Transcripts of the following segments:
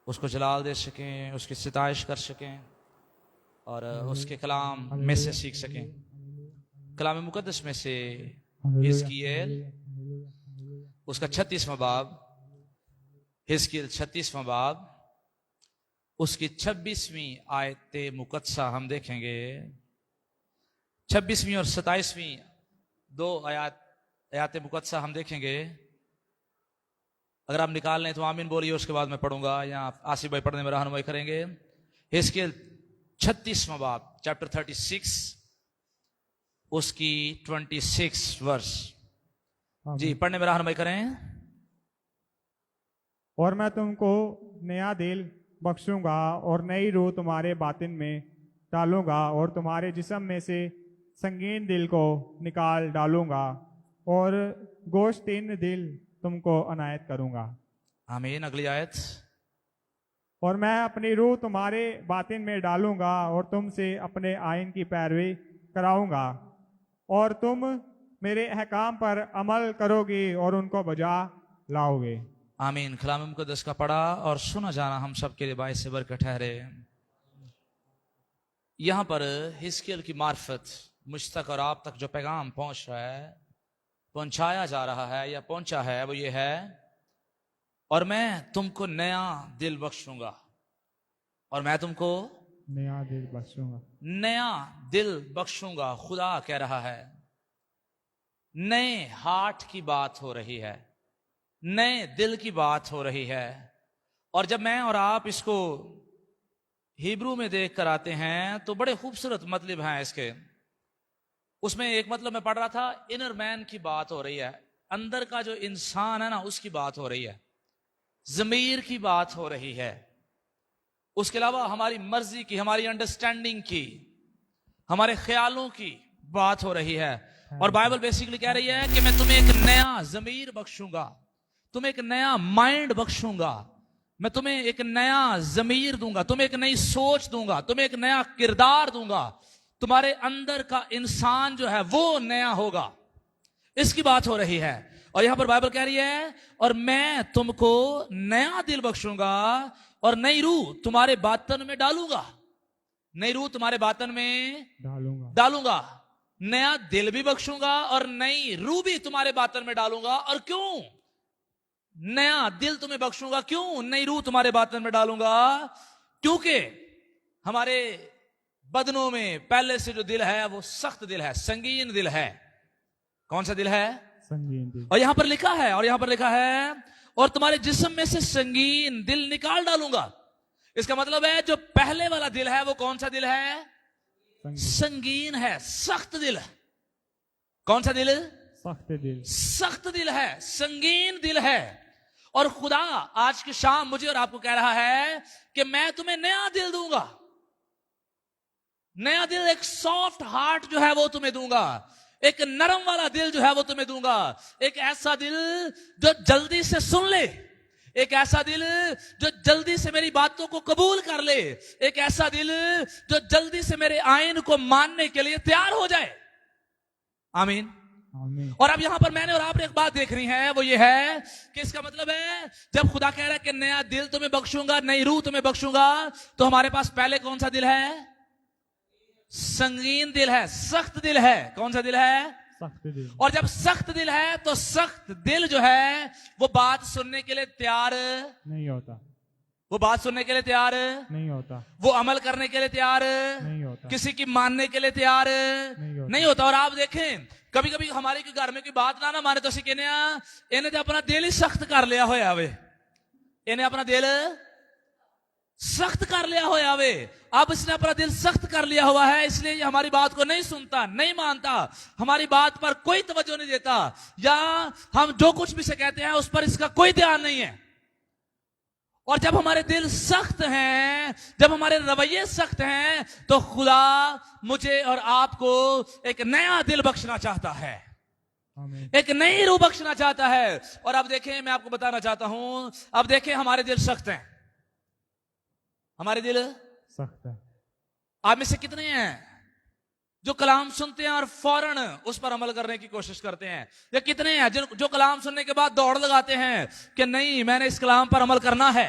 उसको जलाल दे सकें, उसकी सिताइश कर सकें और उसके कलाम में से सीख सकें। कलाम मुकद्दस में से हिजकिय्येल उसका 36वां बाब, हिजकिय्येल 36वां बाब, उसकी 26वीं आयत मुकद्दसा हम देखेंगे। 26वीं और 27वीं दो आयत मुकद्दसा हम देखेंगे। अगर आप निकाल लें तो आमीन बोलिए, उसके बाद मैं पढ़ूंगा या आसिफ भाई पढ़ने में रहनुमाई करेंगे। हिजकिय्येल 36वां बाब, चैप्टर 36, उसकी 26 वर्ष। जी पढ़ने में रहनुमाई करें। और मैं तुमको नया दिल बख्शूंगा और नई रूह तुम्हारे बातिन में डालूंगा और तुम्हारे जिस्म में से संगीन दिल को निकाल डालूंगा और गोश्तीन दिल तुमको अनायत करूंगा। आमीन। अगली आयत। और मैं अपनी रूह तुम्हारे बातिन में डालूंगा और तुमसे अपने आइन की पैरवी कराऊंगा और तुम मेरे अहकाम पर अमल करोगे और उनको बजा लाओगे। आमीन। कलाम मुकद्दस का पढ़ा और सुना जाना हम सबके लिए बाइस से बरकत ठहरे। यहां पर हिजकिय्येल की मार्फत मुझ तक और आप तक जो पैगाम पहुंच रहा है, पहुंचाया जा रहा है या पहुंचा है, वो ये है, और मैं तुमको नया दिल बख्शूंगा। और मैं तुमको नया दिल बख्शूंगा। नया दिल बख्शूंगा। खुदा कह रहा है, नए हार्ट की बात हो रही है, नए दिल की बात हो रही है। और जब मैं और आप इसको हिब्रू में देख कर आते हैं तो बड़े खूबसूरत मतलब हैं इसके। उसमें एक मतलब मैं पढ़ रहा था, इनर मैन की बात हो रही है, अंदर का जो इंसान है ना, उसकी बात हो रही है, जमीर की बात हो रही है। उसके अलावा हमारी मर्जी की, हमारी अंडरस्टैंडिंग की, हमारे ख्यालों की बात हो रही है। और बाइबल बेसिकली कह रही है कि मैं तुम्हें एक नया जमीर बख्शूंगा, तुम्हें एक नया माइंड बख्शूंगा, मैं तुम्हें एक नया जमीर दूंगा, तुम्हें एक नई सोच दूंगा, तुम्हें एक नया किरदार दूंगा। तुम्हारे अंदर का इंसान जो है वो नया होगा, इसकी बात हो रही है। और यहां पर बाइबल कह रही है, और मैं तुमको नया दिल बख्शूंगा और नई रूह तुम्हारे बातन में डालूंगा। नई रूह तुम्हारे बातन में डालूंगा। नया दिल भी बख्शूंगा और नई रूह भी तुम्हारे बातन में डालूंगा। और क्यों नया दिल तुम्हें बख्शूंगा, क्यों नई रूह तुम्हारे बातन में डालूंगा? क्योंकि हमारे बदनों में पहले से जो दिल है वो सख्त दिल है, संगीन दिल है। कौन सा दिल है? संगीन दिल। और यहां पर लिखा है, और तुम्हारे जिस्म में से संगीन दिल निकाल डालूंगा। इसका मतलब है जो पहले वाला दिल है वो कौन सा दिल है? संगीन है, सख्त दिल है। कौन सा दिल? सख्त दिल है, संगीन दिल है। और खुदा आज की शाम मुझे और आपको कह रहा है कि मैं तुम्हें नया दिल दूंगा। नया दिल, एक सॉफ्ट हार्ट जो है वो तुम्हें दूंगा, एक नरम वाला दिल जो है वो तुम्हें दूंगा, एक ऐसा दिल जो जल्दी से सुन ले, एक ऐसा दिल जो जल्दी से मेरी बातों को कबूल कर ले, एक ऐसा दिल जो जल्दी से मेरे आइन को मानने के लिए तैयार हो जाए। आमीन। और अब यहां पर मैंने और आपने एक बात देखनी है, वो ये है कि इसका मतलब है जब खुदा कह रहा है कि नया दिल तुम्हें बख्शूंगा, नई रूह तुम्हें बख्शूंगा, तो हमारे पास पहले कौन सा दिल है? संगीन दिल है, सख्त दिल है। कौन सा दिल है? सख्त दिल। और जब सख्त दिल है तो सख्त दिल जो है वो बात सुनने के लिए तैयार नहीं होता, वो बात सुनने के लिए तैयार नहीं होता, वो अमल करने के लिए तैयार नहीं होता, किसी की मानने के लिए तैयार नहीं होता। और आप देखें कभी कभी हमारे घर में कोई बात ना माने तो कहने इन्हें तो अपना दिल ही सख्त कर लिया होया वे, इन्हें अपना दिल सख्त कर लिया होया वे। अब इसने अपना दिल सख्त कर लिया हुआ है, इसलिए ये हमारी बात को नहीं सुनता, नहीं मानता, हमारी बात पर कोई तवज्जो नहीं देता, या हम जो कुछ भी से कहते हैं उस पर इसका कोई ध्यान नहीं है। और जब हमारे दिल सख्त हैं, जब हमारे रवैये सख्त हैं, तो खुदा मुझे और आपको एक नया दिल बख्शना चाहता है, एक नई रूह बख्शना चाहता है। और अब देखें, मैं आपको बताना चाहता हूं, अब देखें हमारे दिल सख्त हैं, हमारे दिल सख्त है। आप में से कितने हैं जो कलाम सुनते हैं और फौरन उस पर अमल करने की कोशिश करते हैं? या कितने हैं जो कलाम सुनने के बाद दौड़ लगाते हैं कि नहीं, मैंने इस कलाम पर अमल करना है?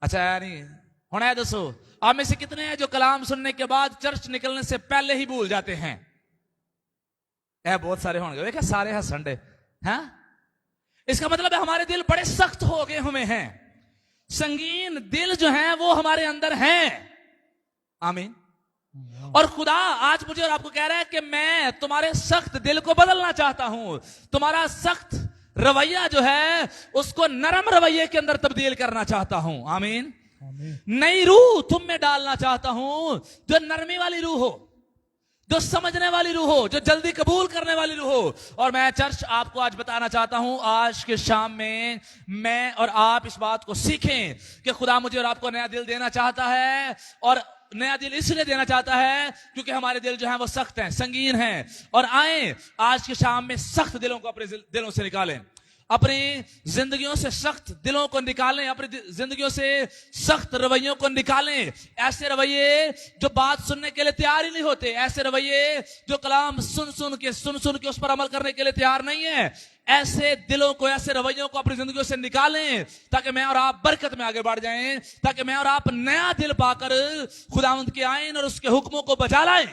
अच्छा यानी हुण है दसो आप में से कितने हैं जो कलाम सुनने के बाद चर्च निकलने से पहले ही भूल जाते हैं? बहुत सारे होंगे, देखा सारे हसन डे हैं। इसका मतलब है हमारे दिल बड़े सख्त हो गए हुए हैं, संगीन दिल जो है वो हमारे अंदर हैं। आमीन। और खुदा आज मुझे और आपको कह रहा है कि मैं तुम्हारे सख्त दिल को बदलना चाहता हूं, तुम्हारा सख्त रवैया जो है उसको नरम रवैये के अंदर तब्दील करना चाहता हूं। आमीन। नई रूह तुम में डालना चाहता हूं, जो नरमी वाली रूह हो, जो समझने वाली रूह हो, जो जल्दी कबूल करने वाली रूह हो। और मैं चर्च आपको आज बताना चाहता हूं, आज के शाम में मैं और आप इस बात को सीखें कि खुदा मुझे और आपको नया दिल देना चाहता है। और नया दिल इसलिए देना चाहता है क्योंकि हमारे दिल जो है वो सख्त हैं, संगीन हैं। और आए आज के शाम में सख्त दिलों को अपने दिलों से निकालें, अपनी जिंदगियों से सख्त दिलों को निकालें, अपनी जिंदगियों से सख्त रवैयों को निकालें। ऐसे रवैये जो बात सुनने के लिए तैयार ही नहीं होते, ऐसे रवैये जो कलाम सुन सुन के उस पर अमल करने के लिए तैयार नहीं है। ऐसे दिलों को, ऐसे रवैयों को अपनी जिंदगियों से निकालें ताकि मैं और आप बरकत में आगे बढ़ जाएं, ताकि मैं और आप नया दिल पाकर खुदावंद के आईन और उसके हुक्मों को बचा लाएं,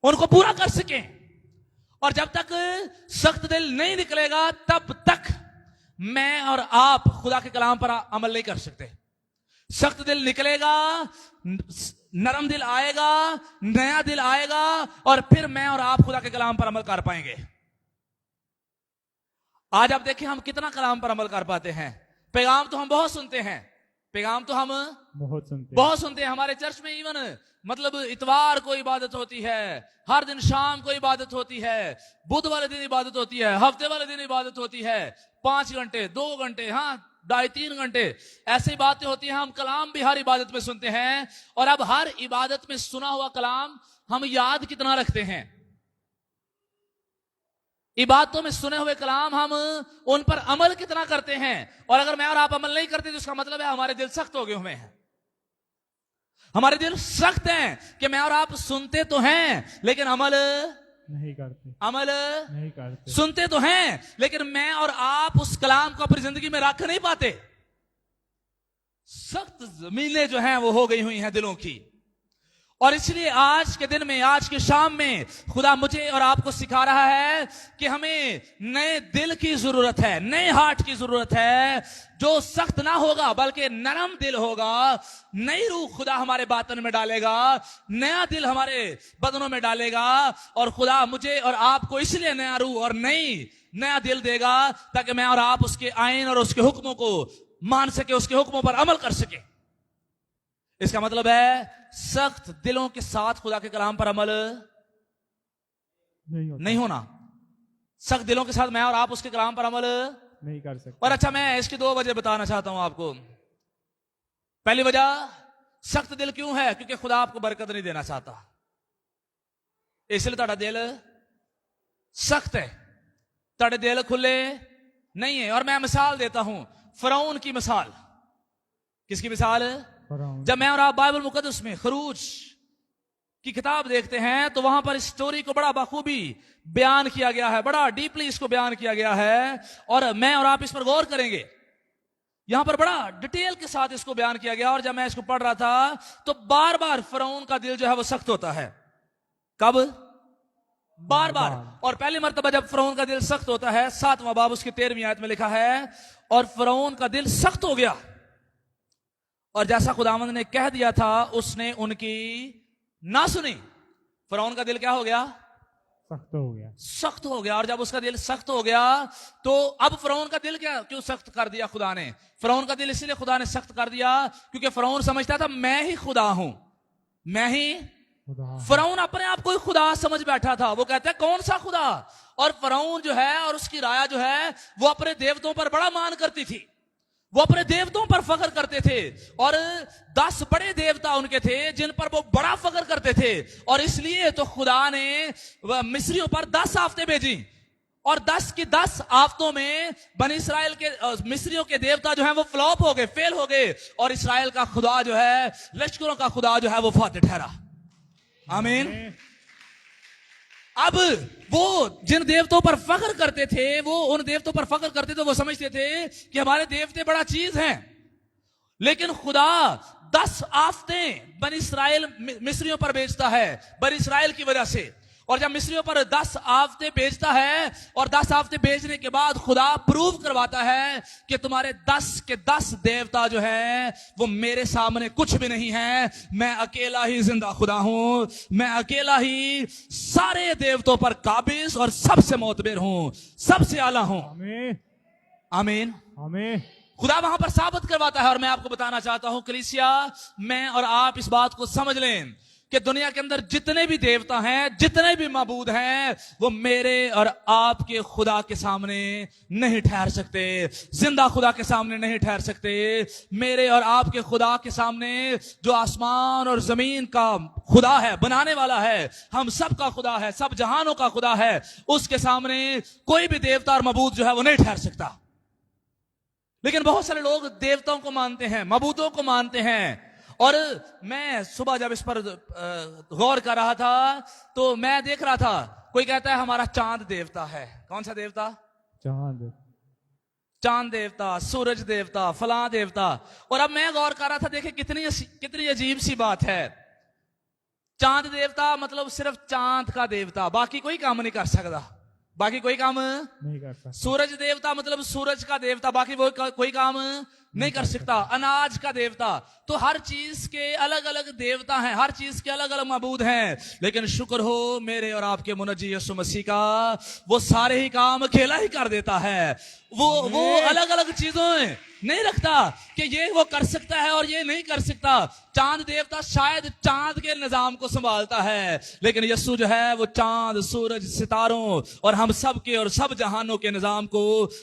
उनको पूरा कर सकें। और जब तक सख्त दिल नहीं निकलेगा तब तक मैं और आप खुदा के कलाम पर अमल नहीं कर सकते। सख्त दिल निकलेगा, नरम दिल आएगा, नया दिल आएगा, और फिर मैं और आप खुदा के कलाम पर अमल कर पाएंगे। आज आप देखिए हम कितना कलाम पर अमल कर पाते हैं। पैगाम तो हम बहुत सुनते हैं, पैगाम तो हम बहुत सुनते हैं। हमारे चर्च में इवन मतलब इतवार को इबादत होती है, हर दिन शाम को इबादत होती है, बुध वाले दिन इबादत होती है, हफ्ते वाले दिन इबादत होती है, 5 घंटे 2 घंटे, हाँ 2.5-3 घंटे ऐसी बातें होती हैं। हम कलाम भी हर इबादत में सुनते हैं। और अब हर इबादत में सुना हुआ कलाम हम याद कितना रखते हैं? इबादतों में सुने हुए कलाम हम उन पर अमल कितना करते हैं? और अगर मैं और आप अमल नहीं करते तो इसका मतलब है हमारे दिल सख्त हो गए हुए हैं। हमारे दिल सख्त हैं कि मैं और आप सुनते तो हैं लेकिन अमल नहीं करते, सुनते तो हैं लेकिन मैं और आप उस कलाम को अपनी जिंदगी में रख नहीं पाते। सख्त जमीनें जो हैं वो हो गई हुई हैं दिलों की। और इसलिए आज के दिन में, आज की शाम में खुदा मुझे और आपको सिखा रहा है कि हमें नए दिल की जरूरत है, नए हार्ट की जरूरत है, जो सख्त ना होगा बल्कि नरम दिल होगा। नई रूह खुदा हमारे बातन में डालेगा, नया दिल हमारे बदनों में डालेगा। और खुदा मुझे और आपको इसलिए नया रूह और नया दिल देगा ताकि मैं और आप उसके आईन और उसके हुक्मों को मान सके, उसके हुक्मों पर अमल कर सके। इसका मतलब है सख्त दिलों के साथ खुदा के कलाम पर अमल नहीं होना। सख्त दिलों के साथ मैं और आप उसके कलाम पर अमल नहीं कर सकते। और अच्छा, मैं इसकी 2 वजह बताना चाहता हूं आपको। पहली वजह, सख्त दिल क्यों है? क्योंकि खुदा आपको बरकत नहीं देना चाहता, इसलिए ਤੁਹਾਡਾ दिल सख्त है, ਤੁਹਾਡੇ दिल खुले नहीं है। और मैं मिसाल देता हूं, फिरौन की मिसाल। किसकी मिसाल? जब मैं और आप बाइबल मुकद्दस में खरूज की किताब देखते हैं तो वहां पर इस स्टोरी को बड़ा बखूबी बयान किया गया है, बड़ा डीपली इसको बयान किया गया है। और मैं और आप इस पर गौर करेंगे, यहां पर बड़ा डिटेल के साथ इसको बयान किया गया। और जब मैं इसको पढ़ रहा था तो बार बार फिरौन का दिल जो है वो सख्त होता है। कब? बार बार। और पहली मर्तबा जब फिरौन का दिल सख्त होता है, 7वां बाब उसकी 13वीं आयत में लिखा है, और फिरौन का दिल सख्त हो गया और जैसा खुदावंद ने कह दिया था उसने उनकी ना सुनी। फिरौन का दिल क्या हो गया? सख्त हो गया। और जब उसका दिल सख्त हो गया तो अब फिरौन का दिल क्यों सख्त कर दिया खुदा ने? फिरौन का दिल इसलिए खुदा ने सख्त कर दिया क्योंकि फिरौन समझता था मैं ही खुदा हूं, मैं ही फिरौन अपने आप को ही खुदा समझ बैठा था। वो कहता है कौन सा खुदा? और फिरौन जो है और उसकी राया जो है वो अपने देवताओं पर बड़ा मान करती थी, वो अपने देवताओं पर फख्र करते थे। और 10 बड़े देवता उनके थे जिन पर वो बड़ा फख्र करते थे। और इसलिए तो खुदा ने मिस्रियों पर 10 आफतें भेजी और 10 की 10 आफतों में बनी इस्राएल के मिस्रियों के देवता जो हैं वो फ्लॉप हो गए, फेल हो गए। और इस्राएल का खुदा जो है, लश्करों का खुदा जो है वो फातिह ठहरा। आमीन। अब वो जिन देवताओं पर फख्र करते थे, वो उन देवताओं पर फख्र करते थे, वो समझते थे कि हमारे देवते बड़ा चीज हैं। लेकिन खुदा 10 आफतें बनी इस्राएल मिस्रियों पर भेजता है बनी इस्राएल की वजह से। और जब मिस्रियों पर 10 आफतें भेजता है और 10 आफतें भेजने के बाद खुदा प्रूव करवाता है कि तुम्हारे 10 के 10 देवता जो है वो मेरे सामने कुछ भी नहीं है। मैं अकेला ही जिंदा खुदा हूं, मैं अकेला ही सारे देवताओं पर काबिज और सबसे मोतबर हूं, सबसे आला हूं। आमीन आमीन। आमीन। खुदा वहां पर साबित करवाता है। और मैं आपको बताना चाहता हूं कलीसिया, मैं और आप इस बात को समझ लें कि दुनिया के अंदर जितने भी देवता हैं, जितने भी माबूद हैं, वो मेरे और आपके खुदा के सामने नहीं ठहर सकते, जिंदा खुदा के सामने नहीं ठहर सकते। मेरे और आपके खुदा के सामने जो आसमान और जमीन का खुदा है, बनाने वाला है, हम सब का खुदा है, सब जहानों का खुदा है, उसके सामने कोई भी देवता और माबूद जो है वो नहीं ठहर सकता। लेकिन बहुत सारे लोग देवताओं को मानते हैं, माबूदों को मानते हैं। और मैं सुबह जब इस पर गौर कर रहा था तो मैं देख रहा था, कोई कहता है हमारा चांद देवता है। कौन सा देवता? चांद। चांद देवता, सूरज देवता, फलां देवता। और अब मैं गौर कर रहा था, देखिए कितनी अजीब सी बात है। चांद देवता मतलब सिर्फ चांद का देवता, बाकी कोई काम नहीं कर सकता, बाकी कोई काम नहीं कर सकता। सूरज देवता मतलब सूरज का देवता, बाकी वो कोई काम नहीं कर सकता। अनाज का देवता। तो हर चीज के अलग अलग देवता हैं, हर चीज के अलग अलग माबूद हैं। लेकिन शुक्र हो मेरे और आपके मुनज्जी यीशु मसीह का, वो सारे ही काम अकेला ही कर देता है। वो अलग अलग चीजों नहीं रखता कि ये वो कर सकता है और ये नहीं कर सकता। चांद देवता शायद चांद के निजाम को संभालता है, लेकिन यीशु जो है वो चांद, सूरज, सितारों और हम सब के और सब जहानों के निजाम को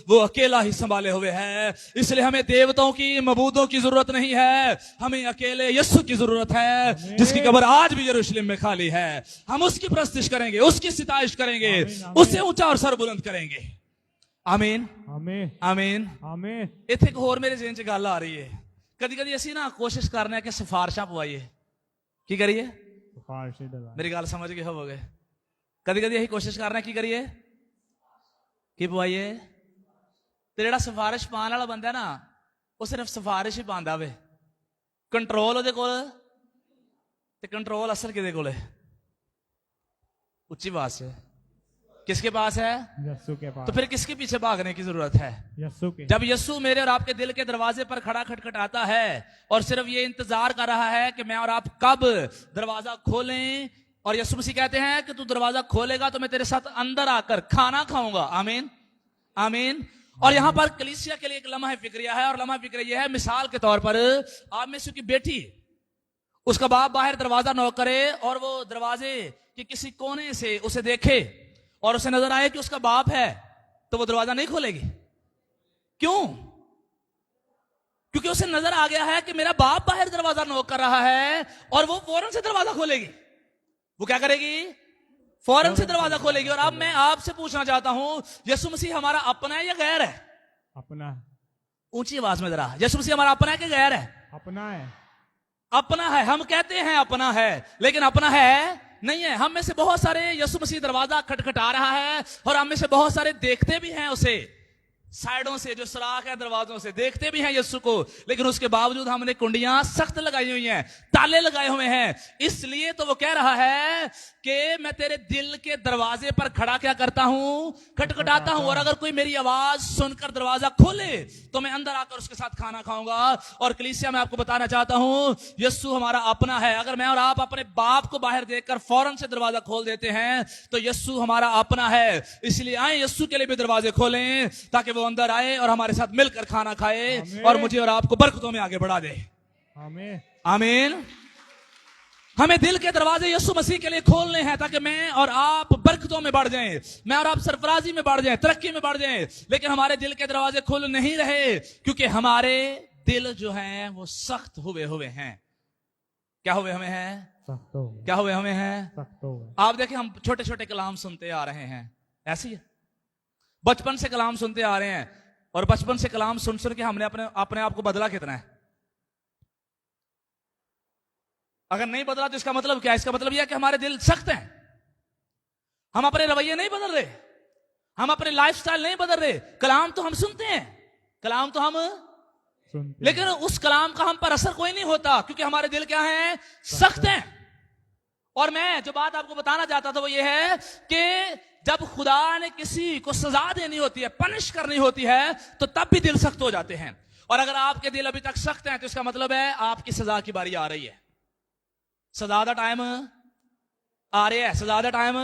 वो अकेला ही संभाले हुए है। इसलिए हमें देवताओं की, मबूदों की जरूरत नहीं है, हमें अकेले यीशु की जरूरत है, जिसकी कब्र आज भी यरूशलेम में खाली है। हम उसकी प्रस्तिश करेंगे, उसकी सिताइश करेंगे, उससे ऊंचा और सर बुलंद करेंगे। आमीन आमीन आमीन आमीन। इत्थे एक होर मेरे जेहन च गल आ रही है। कदी कदी असी ना कोशिश करने कि सिफारिशां पवाइए। की करिए? मेरी गल समझ गए होवोगे। कदी कदी असी कोशिश करने की करिए, की पवाइए। ते जेहड़ा सिफारिश पाने वाला बंदा ना, वो सिर्फ सिफारिश ही पांदा वे, कंट्रोल ओहदे कोल, ते कंट्रोल असल किहदे कोल है? उच्ची बात से किसके पास है? यीशु के पास। तो फिर किसके पीछे भागने की जरूरत है? यीशु के। जब यीशु मेरे और आपके दिल के दरवाजे पर खड़ा खटखटाता है और सिर्फ ये इंतजार कर रहा है कि मैं और आप कब दरवाजा खोलें, और यीशु मसीह कहते हैं कि तू दरवाजा खोलेगा तो मैं तेरे साथ अंदर आकर खाना खाऊंगा। आमीन आमीन। और यहां पर कलीसिया के लिए एक लम्हा फिक्रिया है, और लम्हा फिक्रिया यह है, मिसाल के तौर पर आप में से की बेटी, उसका बाप बाहर दरवाजा नॉक करे और वो दरवाजे के किसी कोने से उसे देखे और उसे नजर आए कि उसका बाप है, तो वो दरवाजा नहीं खोलेगी। क्यों? क्योंकि उसे नजर आ गया है कि मेरा बाप बाहर दरवाजा नॉक कर रहा है, और वो फौरन से दरवाजा खोलेगी। वो क्या करेगी? फौरन से दरवाजा खोलेगी। और अब मैं आपसे पूछना चाहता हूं, यीशु मसीह हमारा अपना है या गैर है? अपना। ऊंची आवाज में जरा, यीशु मसीह हमारा अपना है कि गैर है? अपना है। अपना है। हम कहते हैं अपना है, लेकिन अपना है नहीं है। हम में से बहुत सारे यीशु मसीह दरवाजा खटखटा रहा है, और हम में से बहुत सारे देखते भी हैं उसे, साइडों से जो सुराख है दरवाजों से देखते भी हैं यीशु को, लेकिन उसके बावजूद हमने कुंडियां सख्त लगाई हुई हैं, ताले लगाए हुए हैं। इसलिए तो वो कह रहा है कि मैं तेरे दिल के दरवाजे पर खड़ा क्या करता हूं? खटखटाता हूं, और अगर कोई मेरी आवाज सुनकर दरवाजा खोले तो मैं अंदर आकर उसके साथ खाना खाऊंगा। और कलीसिया मैं आपको बताना चाहता हूं, यीशु हमारा अपना है। अगर मैं और आप अपने बाप को बाहर देखकर फौरन से दरवाजा खोल देते हैं तो यीशु हमारा अपना है। इसलिए आए यीशु के लिए भी दरवाजे खोलें, ताकि वो अंदर आए और हमारे साथ मिलकर खाना खाए और मुझे और आपको बरकतों में आगे बढ़ा दे। आमीन आमीन। हमें दिल के दरवाजे यीशु मसीह के लिए खोलने हैं, ताकि मैं और आप बरकतों में बढ़ जाएं, मैं और आप सरफराजी में बढ़ जाएं, तरक्की में बढ़ जाएं। लेकिन हमारे दिल के दरवाजे खुल नहीं रहे, क्योंकि हमारे दिल जो हैं वो सख्त हुए हैं। क्या हुए हमें हैं? सख्त हो। क्या हुए हमें हैं? सख्त हो। आप देखें, हम छोटे छोटे कलाम सुनते आ रहे हैं, ऐसी है, बचपन से कलाम सुनते आ रहे हैं, और बचपन से कलाम सुन सुन के हमने अपने आप को बदला कितना है? अगर नहीं बदला तो इसका मतलब क्या है? इसका मतलब यह है कि हमारे दिल सख्त हैं, हम अपने रवैये नहीं बदल रहे, हम अपने लाइफस्टाइल नहीं बदल रहे। कलाम तो हम सुनते हैं, कलाम तो हम सुनते लेकिन उस कलाम का हम पर असर कोई नहीं होता, क्योंकि हमारे दिल क्या हैं? सख्त हैं। और मैं जो बात आपको बताना चाहता था वो ये है कि जब खुदा ने किसी को सजा देनी होती है, पनिश करनी होती है, तो तब भी दिल सख्त हो जाते हैं। और अगर आपके दिल अभी तक सख्त हैं तो इसका मतलब है आपकी सजा की बारी आ रही है। सजा दा टाइम आ रहा है, सजा दा टाइम।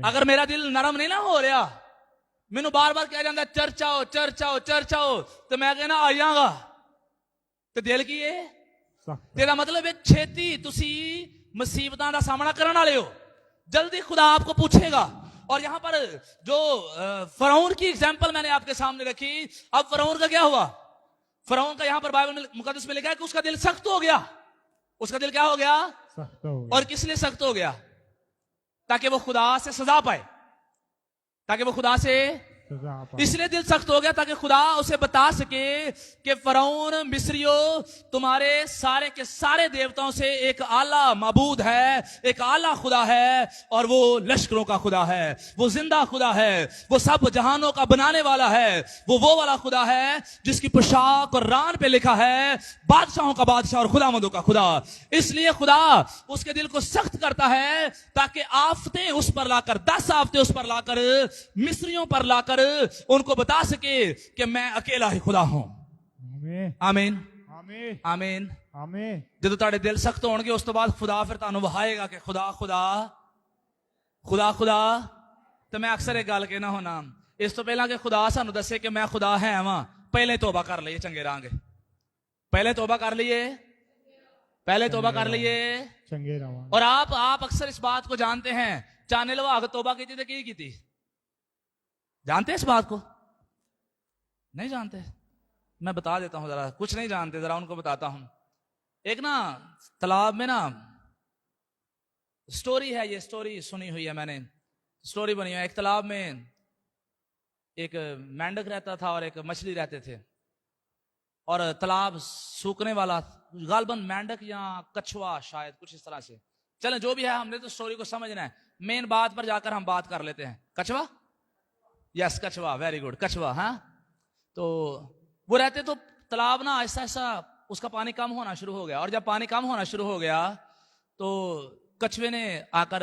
अगर मेरा दिल नरम नहीं ना हो रहा, मैनू बार बार कहा जाता चर्च आओ चर्च आओ चर्च आओ, तो मैं कहना आ जाऊंगा, तो दिल की है तेरा मतलब है छेती तुसी मुसीबतां दा सामना करने वाले हो, जल्दी खुदा आपको पूछेगा। और यहां पर जो फरौन की एग्जांपल मैंने आपके सामने रखी, अब फरौन का क्या हुआ? फरौन का यहां पर बाइबल मुकद्दस में लिखा है कि उसका दिल सख्त हो गया। उसका दिल क्या हो गया? सख्त हो गया। और किस लिए सख्त हो गया? ताकि वो खुदा से सजा पाए, ताकि वो खुदा से इसलिए दिल सख्त हो गया ताकि खुदा उसे बता सके कि फरौन मिस्रियों तुम्हारे सारे के सारे देवताओं से एक आला माबूद है, एक आला खुदा है, और वो लश्करों का खुदा है, वो जिंदा खुदा है, वो सब जहानों का बनाने वाला है, वो वाला खुदा है जिसकी पोशाक और रान पे लिखा है बादशाहों का बादशाह और खुदामंदों का खुदा। इसलिए खुदा उसके दिल को सख्त करता है ताकि आफतें उस पर लाकर, 10 आफतें उस पर लाकर, मिस्रियों पर लाकर उनको बता सके कि मैं अकेला ही खुदा हूं। आमीन आमीन आमीन आमीन। जो तुहाडे दिल सख्त होणगे उस तो बाद खुदा फिर तुहानू वहाएगा कि खुदा खुदा खुदा खुदा। तो मैं अक्सर एक गल कहना होना, इस तो पहला कि खुदा सानू दसे कि मैं खुदा है वां, पहले तौबा कर लईए चंगे रांगे। पहले तौबा कर लईए, पहले तौबा कर लईए चंगे रांगे। और आप अक्सर इस बात को जानते हैं, चाने लवा तौबा की थी तो की थी? जानते हैं इस बात को? नहीं जानते? मैं बता देता हूं, जरा कुछ नहीं जानते, जरा उनको बताता हूं। एक ना तालाब में ना स्टोरी है, ये स्टोरी सुनी हुई है मैंने, स्टोरी बनी है। एक तालाब में एक मेंढक रहता था और एक मछली रहते थे, और तालाब सूखने वाला, गालबन मेंढक या कछुआ शायद कुछ इस तरह से, चलें जो भी है, हमने तो स्टोरी को समझना है, मेन बात पर जाकर हम बात कर लेते हैं। कछुआ, यस कछुआ, वेरी गुड, कछुआ। हाँ, तो वो रहते तो तालाब ना ऐसा ऐसा उसका पानी कम होना शुरू हो गया, और जब पानी कम होना शुरू हो गया तो कछुए ने आकर